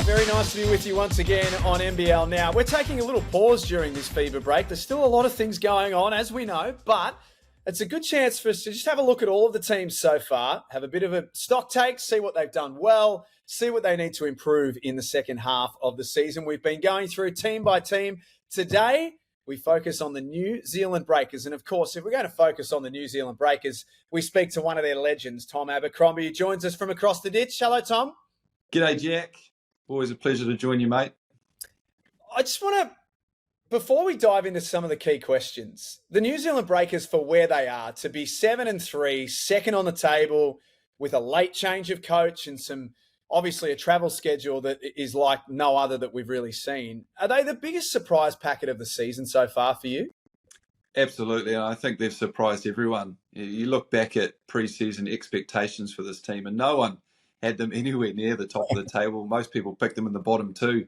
Very nice to be with you once again on NBL Now. We're taking a little pause during this fever break. There's still a lot of things going on, as we know, but it's a good chance for us to just have a look at all of the teams so far, have a bit of a stock take, see what they've done well, see what they need to improve in the second half of the season. We've been going through team by team. Today, we focus on the New Zealand Breakers. And of course, if we're going to focus on the New Zealand Breakers, we speak to one of their legends, Tom Abercrombie, who joins us from across the ditch. Hello, Tom. G'day, Jack. Always a pleasure to join you, mate. I just want to, before we dive into some of the key questions, the New Zealand Breakers, for where they are, to be 7-3, second on the table, with a late change of coach and obviously a travel schedule that is like no other that we've really seen. Are they the biggest surprise packet of the season so far for you? Absolutely. I think they've surprised everyone. You look back at pre-season expectations for this team and no one had them anywhere near the top of the table. Most people picked them in the bottom two.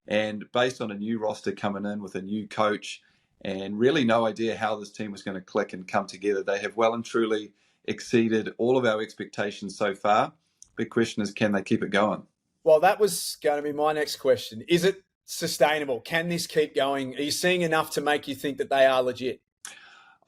And based on a new roster coming in with a new coach and really no idea how this team was going to click and come together, they have well and truly exceeded all of our expectations so far. Big question is, can they keep it going? Well, that was going to be my next question. Is it sustainable? Can this keep going? Are you seeing enough to make you think that they are legit?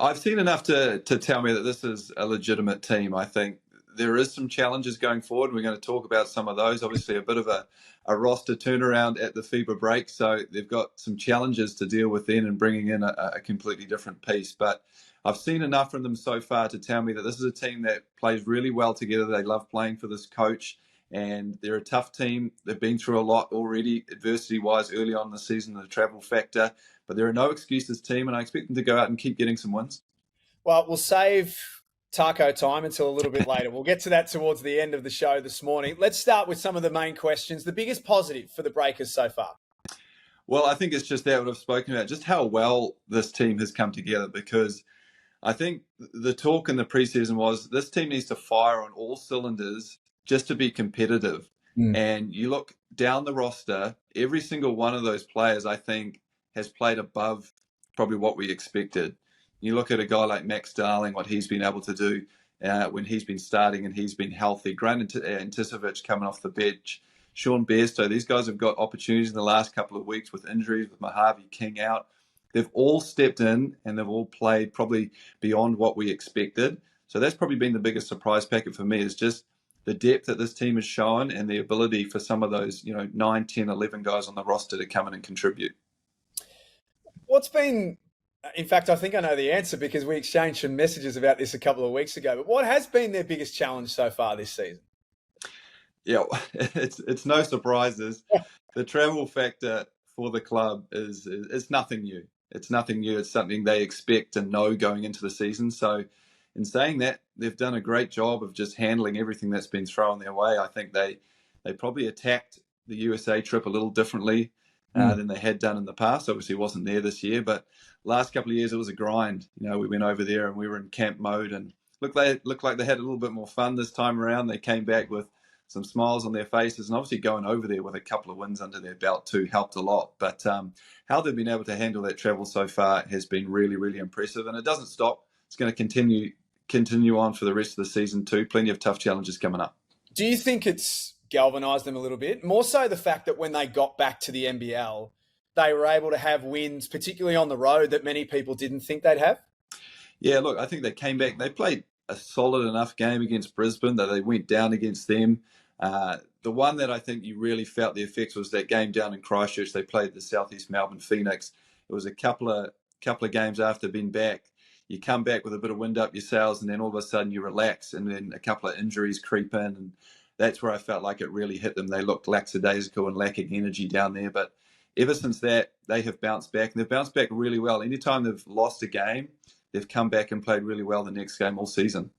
I've seen enough to tell me that this is a legitimate team. I think there is some challenges going forward. We're going to talk about some of those. Obviously, a bit of a roster turnaround at the FIBA break, so they've got some challenges to deal with then and bringing in a completely different piece. But I've seen enough from them so far to tell me that this is a team that plays really well together. They love playing for this coach, and they're a tough team. They've been through a lot already, adversity-wise, early on in the season, the travel factor. But there are no excuses, team, and I expect them to go out and keep getting some wins. Well, we'll save taco time until a little bit later. We'll get to that towards the end of the show this morning. Let's start with some of the main questions. The biggest positive for the Breakers so far? Well, I think it's just that what I've spoken about, just how well this team has come together, because I think the talk in the preseason was this team needs to fire on all cylinders just to be competitive. And you look down the roster, every single one of those players, I think, has played above probably what we expected. You look at a guy like Max Darling, what he's been able to do when he's been starting and he's been healthy. Grant Anticevic coming off the bench. Sean Bairstow. These guys have got opportunities in the last couple of weeks with injuries, with Mojave King out. They've all stepped in and they've all played probably beyond what we expected. So that's probably been the biggest surprise packet for me, is just the depth that this team has shown and the ability for some of those, 9, 10, 11 guys on the roster to come in and contribute. What's been... In fact, I think I know the answer because we exchanged some messages about this a couple of weeks ago. But what has been their biggest challenge so far this season? Yeah, it's no surprises. The travel factor for the club is nothing new. It's nothing new. It's something they expect and know going into the season. So in saying that, they've done a great job of just handling everything that's been thrown their way. I think they probably attacked the USA trip a little differently than they had done in the past. Obviously, wasn't there this year, but last couple of years it was a grind. We went over there and we were in camp mode, and they looked like they had a little bit more fun this time around. They came back with some smiles on their faces, and obviously going over there with a couple of wins under their belt too helped a lot. But how they've been able to handle that travel so far has been really, really impressive, and it doesn't stop. It's going to continue on for the rest of the season too. Plenty of tough challenges coming up. Do you think it's galvanised them a little bit? More so the fact that when they got back to the NBL, they were able to have wins, particularly on the road, that many people didn't think they'd have? Yeah, look, I think they came back. They played a solid enough game against Brisbane that they went down against them. The one that I think you really felt the effects was that game down in Christchurch. They played the Southeast Melbourne Phoenix. It was a couple of games after being back. You come back with a bit of wind up your sails, and then all of a sudden you relax, and then a couple of injuries creep in, and that's where I felt like it really hit them. They looked lackadaisical and lacking energy down there. But ever since that, they have bounced back, and they've bounced back really well. Anytime they've lost a game, they've come back and played really well the next game all season.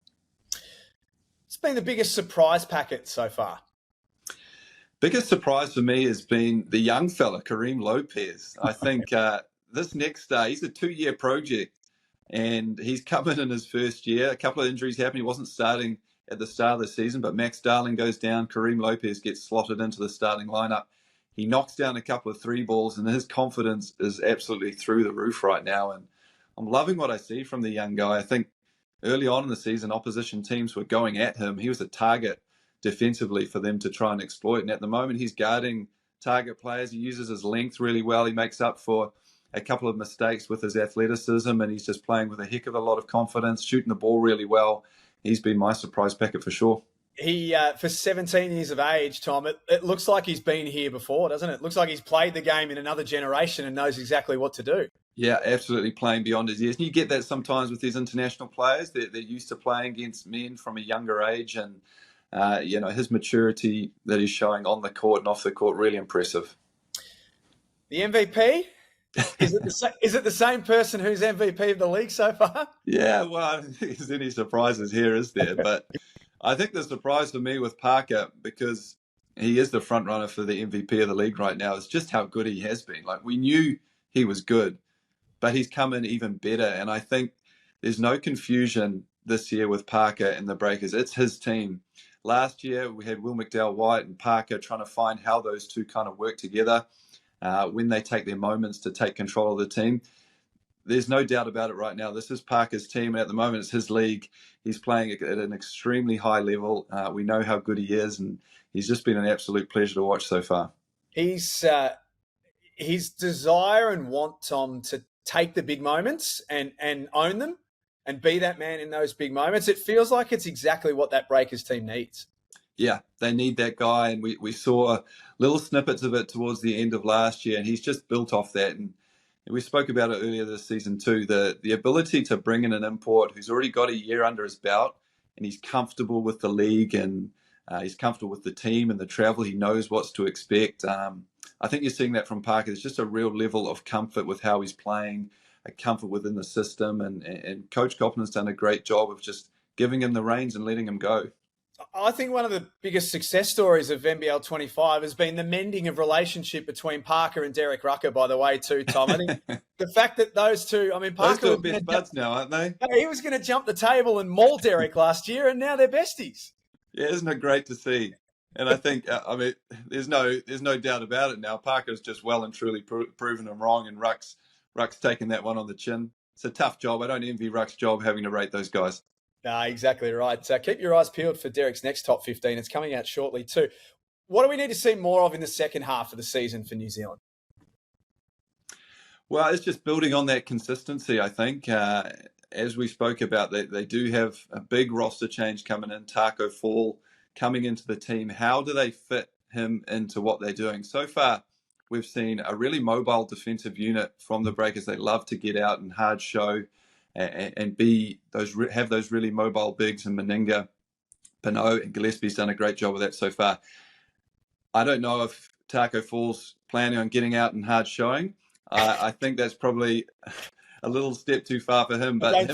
It's been the biggest surprise packet so far? Biggest surprise for me has been the young fella, Kareem Lopez. I think this next he's a 2-year project, and he's coming in his first year. A couple of injuries happened. He wasn't starting at the start of the season, but Max Darling goes down. Kareem Lopez gets slotted into the starting lineup. He knocks down a couple of 3 balls, and his confidence is absolutely through the roof right now. And I'm loving what I see from the young guy. I think early on in the season, opposition teams were going at him. He was a target defensively for them to try and exploit. And at the moment, he's guarding target players. He uses his length really well. He makes up for a couple of mistakes with his athleticism, and he's just playing with a heck of a lot of confidence, shooting the ball really well. He's been my surprise packet for sure. He, for 17 years of age, Tom, it looks like he's been here before, doesn't it? It looks like he's played the game in another generation and knows exactly what to do. Yeah, absolutely playing beyond his years. And you get that sometimes with these international players. They're used to playing against men from a younger age, and his maturity that he's showing on the court and off the court, really impressive. The MVP? Is it the same person who's MVP of the league so far? Yeah, well, I don't think there's any surprises here, is there? But I think the surprise for me with Parker, because he is the front runner for the MVP of the league right now, is just how good he has been. Like, we knew he was good, but he's come in even better. And I think there's no confusion this year with Parker and the Breakers. It's his team. Last year, we had Will McDowell-White and Parker trying to find how those two kind of work together when they take their moments to take control of the team. There's no doubt about it right now. This is Parker's team, and at the moment it's his league. He's playing at an extremely high level. We know how good he is, and he's just been an absolute pleasure to watch so far. His desire and want, Tom, to take the big moments and own them and be that man in those big moments, it feels like it's exactly what that Breakers team needs. Yeah, they need that guy, and we saw little snippets of it towards the end of last year, and he's just built off that. And we spoke about it earlier this season too, the ability to bring in an import who's already got a year under his belt, and he's comfortable with the league, and he's comfortable with the team and the travel. He knows what's to expect. I think you're seeing that from Parker. There's just a real level of comfort with how he's playing, a comfort within the system, and Coach Coppin's done a great job of just giving him the reins and letting him go. I think one of the biggest success stories of NBL 25 has been the mending of relationship between Parker and Derek Rucker, by the way, too, Tom. I think the fact that those two, I mean, Parker... Those two are best buds now, aren't they? He was going to jump the table and maul Derek last year, and now they're besties. Yeah, isn't it great to see? And I think, there's no doubt about it now. Parker's just well and truly proven him wrong, and Ruck's taken that one on the chin. It's a tough job. I don't envy Ruck's job having to rate those guys. Nah, exactly right. Keep your eyes peeled for Derek's next top 15. It's coming out shortly too. What do we need to see more of in the second half of the season for New Zealand? Well, it's just building on that consistency, I think. As we spoke about, they do have a big roster change coming in. Taco Fall coming into the team. How do they fit him into what they're doing? So far, we've seen a really mobile defensive unit from the Breakers. They love to get out and hard show and have those really mobile bigs, and Meninga, Pinot, and Gillespie's done a great job of that so far. I don't know if Taco Fall's planning on getting out and hard showing. I think that's probably a little step too far for him. But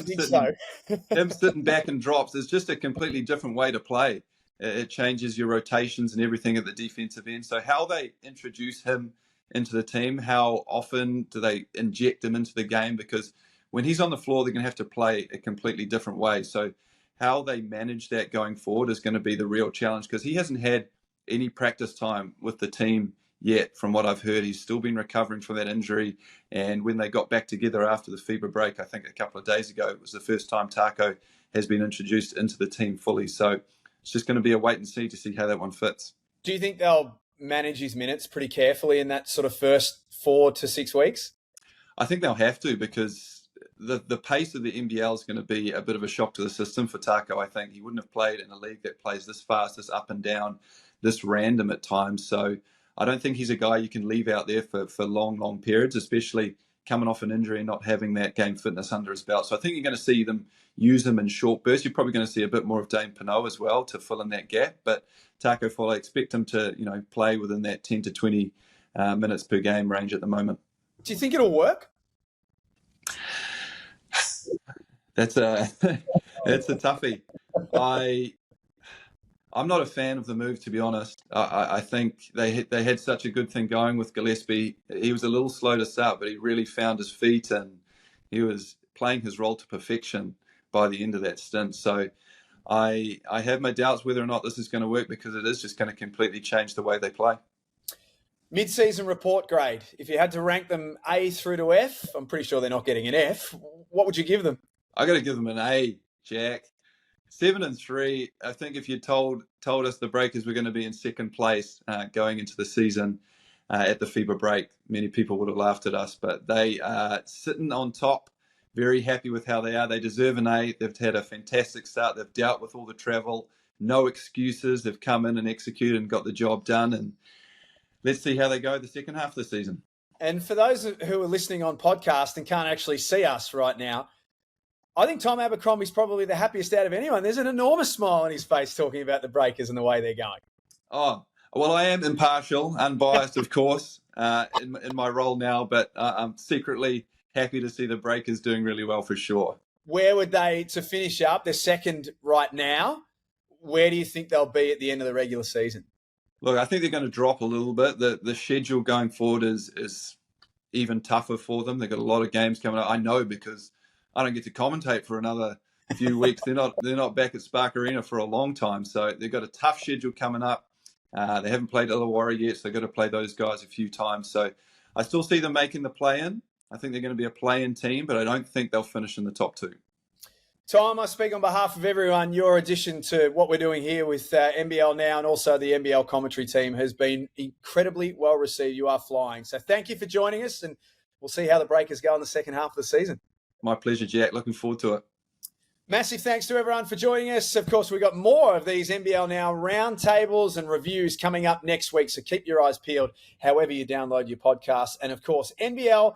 him sitting back and drops is just a completely different way to play. It changes your rotations and everything at the defensive end. So how they introduce him into the team, how often do they inject him into the game? Because when he's on the floor, they're going to have to play a completely different way. So how they manage that going forward is going to be the real challenge, because he hasn't had any practice time with the team yet. From what I've heard, he's still been recovering from that injury. And when they got back together after the FIBA break, I think a couple of days ago, it was the first time Taco has been introduced into the team fully. So it's just going to be a wait and see to see how that one fits. Do you think they'll manage his minutes pretty carefully in that sort of first 4 to 6 weeks? I think they'll have to, because the pace of the NBL is going to be a bit of a shock to the system for Taco. I think he wouldn't have played in a league that plays this fast, this up and down, this random at times. So I don't think he's a guy you can leave out there for long periods, especially coming off an injury and not having that game fitness under his belt. So I think you're going to see them use him in short bursts. You're probably going to see a bit more of Dane Pinot as well to fill in that gap. But Taco Fall, I expect him to play within that 10 to 20 minutes per game range at the moment. Do you think it'll work? That's a toughie. I'm not a fan of the move, to be honest. I think they had such a good thing going with Gillespie. He was a little slow to start, but he really found his feet, and he was playing his role to perfection by the end of that stint. So I have my doubts whether or not this is going to work, because it is just going to completely change the way they play. Mid-season report grade. If you had to rank them A through to F, I'm pretty sure they're not getting an F. What would you give them? I got to give them an A, Jack. 7-3. I think if you told us the Breakers were going to be in second place going into the season, at the FIBA break. Many people would have laughed at us, but they are sitting on top, very happy with how they are. They deserve an A. They've had a fantastic start. They've dealt with all the travel, no excuses. They've come in and executed and got the job done. And let's see how they go the second half of the season. And for those who are listening on podcast and can't actually see us right now, I think Tom Abercrombie's probably the happiest out of anyone. There's an enormous smile on his face talking about the Breakers and the way they're going. Oh, well, I am impartial, unbiased, of course, in my role now, but I'm secretly happy to see the Breakers doing really well for sure. Where would they, to finish up, they're second right now, where do you think they'll be at the end of the regular season? Look, I think they're going to drop a little bit. The schedule going forward is even tougher for them. They've got a lot of games coming up. I know because I don't get to commentate for another few weeks. They're not back at Spark Arena for a long time, so they've got a tough schedule coming up. They haven't played Illawarra yet, so they've got to play those guys a few times. So I still see them making the play-in. I think they're going to be a play-in team, but I don't think they'll finish in the top two. Tom, I speak on behalf of everyone. Your addition to what we're doing here with NBL Now and also the NBL commentary team has been incredibly well received. You are flying. So thank you for joining us, and we'll see how the Breakers go in the second half of the season. My pleasure, Jack. Looking forward to it. Massive thanks to everyone for joining us. Of course, we've got more of these NBL Now roundtables and reviews coming up next week, so keep your eyes peeled however you download your podcast. And, of course, nbl.com.au.